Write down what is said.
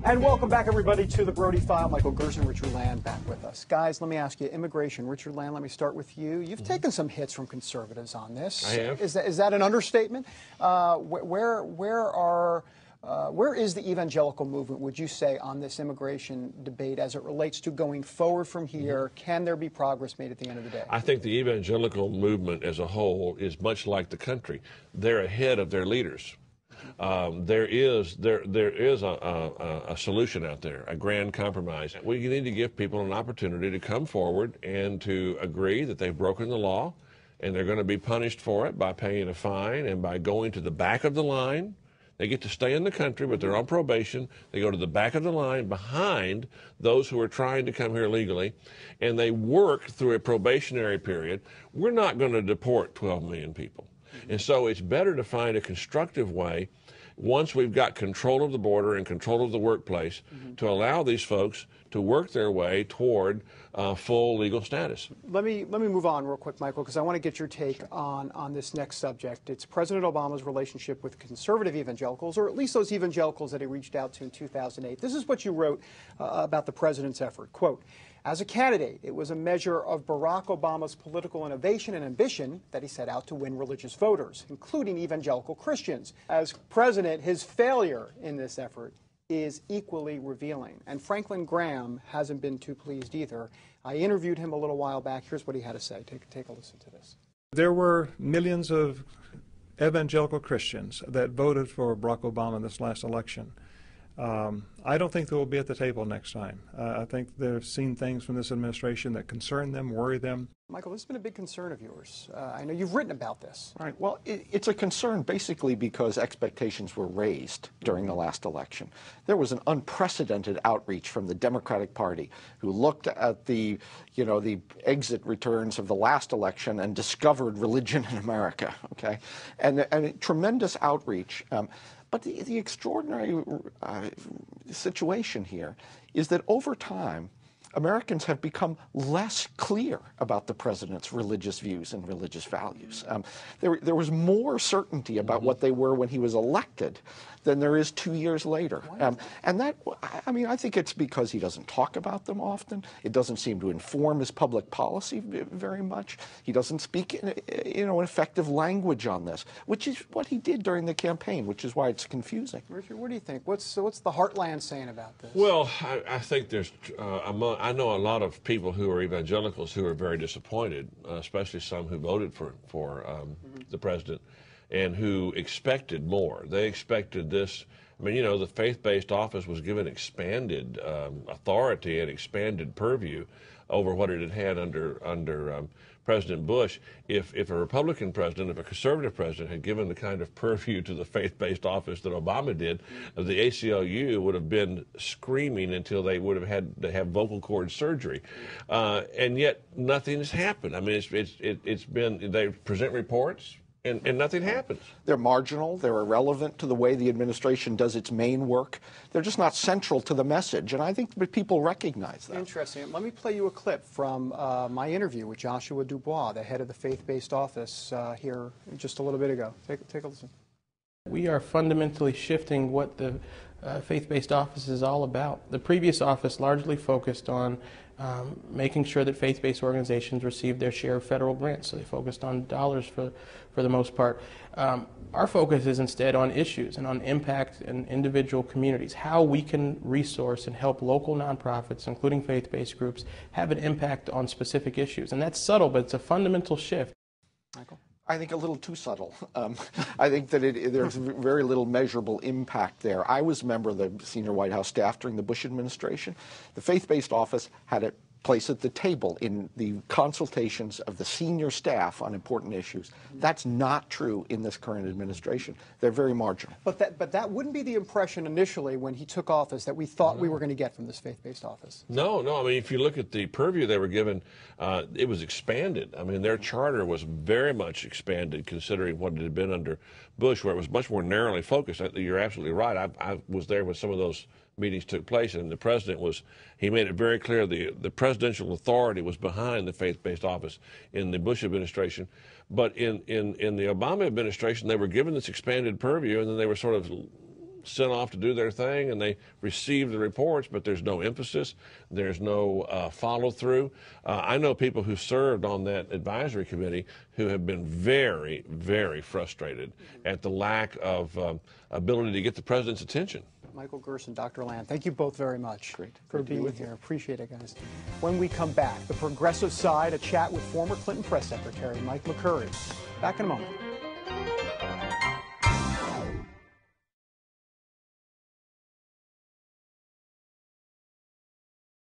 And welcome back, everybody, to the Brody File. Michael Gerson, Richard Land back with us. Guys, let me ask you, immigration. Richard Land, let me start with you. You've taken some hits from conservatives on this. I have. Is that an understatement? Where is the evangelical movement, would you say, on this immigration debate as it relates to going forward from here? Can there be progress made at the end of the day? I think the evangelical movement as a whole is much like the country. They're ahead of their leaders. There is a solution out there, a grand compromise. We need to give people an opportunity to come forward and to agree that they've broken the law, and they're going to be punished for it by paying a fine and by going to the back of the line. They get to stay in the country, but they're on probation. They go to the back of the line behind those who are trying to come here legally, and they work through a probationary period. We're not going to deport 12 million people. And so it's better to find a constructive way, once we've got control of the border and control of the workplace, to allow these folks to work their way toward full legal status. Let me move on real quick, Michael, because I want to get your take on this next subject. It's President Obama's relationship with conservative evangelicals, or at least those evangelicals that he reached out to in 2008. This is what you wrote about the president's effort. Quote, "As a candidate, it was a measure of Barack Obama's political innovation and ambition that he set out to win religious voters, including evangelical Christians. As president, his failure in this effort is equally revealing." And Franklin Graham hasn't been too pleased either. I interviewed him a little while back. Here's what he had to say. Take a listen to this. There were millions of evangelical Christians that voted for Barack Obama in this last election. I don't think they will be at the table next time. I think they've seen things from this administration that concern them, worry them. Michael, this has been a big concern of yours. I know you've written about this. Right. Well, it's a concern basically because expectations were raised during the last election. There was an unprecedented outreach from the Democratic Party, who looked at the exit returns of the last election and discovered religion in America. Okay, and tremendous outreach. But the extraordinary situation here is that over time, Americans have become less clear about the president's religious views and religious values. There was more certainty about what they were when he was elected than there is 2 years later. And that, I think it's because he doesn't talk about them often. It doesn't seem to inform his public policy very much. He doesn't speak an effective language on this, which is what he did during the campaign, which is why it's confusing. Richard, what do you think? What's the Heartland saying about this? Well, I think there's, I know a lot of people who are evangelicals who are very disappointed, especially some who voted for the president, and who expected more. They expected this. I mean, the faith-based office was given expanded authority and expanded purview over what it had under President Bush. If a Republican president, if a conservative president had given the kind of purview to the faith-based office that Obama did, the ACLU would have been screaming until they would have had to have vocal cord surgery. And yet nothing has happened. I mean, it's been, they present reports, and nothing happens. They're marginal. They're irrelevant to the way the administration does its main work. They're just not central to the message, and I think that people recognize that. Interesting. Let me play you a clip from my interview with Joshua Dubois, the head of the faith-based office here just a little bit ago. Take a listen. We are fundamentally shifting what the faith-based office is all about. The previous office largely focused on making sure that faith-based organizations receive their share of federal grants, so they focused on dollars for the most part. Our focus is instead on issues and on impact in individual communities, how we can resource and help local nonprofits, including faith-based groups, have an impact on specific issues. And that's subtle, but it's a fundamental shift. Michael? I think a little too subtle. I think that there's very little measurable impact there. I was a member of the senior White House staff during the Bush administration. The faith-based office had a place at the table in the consultations of the senior staff on important issues. That's not true in this current administration. They're very marginal. But that wouldn't be the impression initially when he took office that we thought we were going to get from this faith-based office. No. I mean, if you look at the purview they were given, it was expanded. I mean, their charter was very much expanded considering what it had been under Bush, where it was much more narrowly focused. You're absolutely right. I was there when some of those meetings took place, and the president he made it very clear the presidential authority was behind the faith-based office in the Bush administration. But in the Obama administration, they were given this expanded purview, and then they were sort of sent off to do their thing, and they receive the reports, but there's no emphasis, there's no follow-through. I know people who served on that advisory committee who have been very, very frustrated at the lack of ability to get the president's attention. Michael Gerson, Dr. Land, thank you both very much for Great being here. Appreciate it, guys. When we come back, the progressive side, a chat with former Clinton press secretary Mike McCurry. Back in a moment.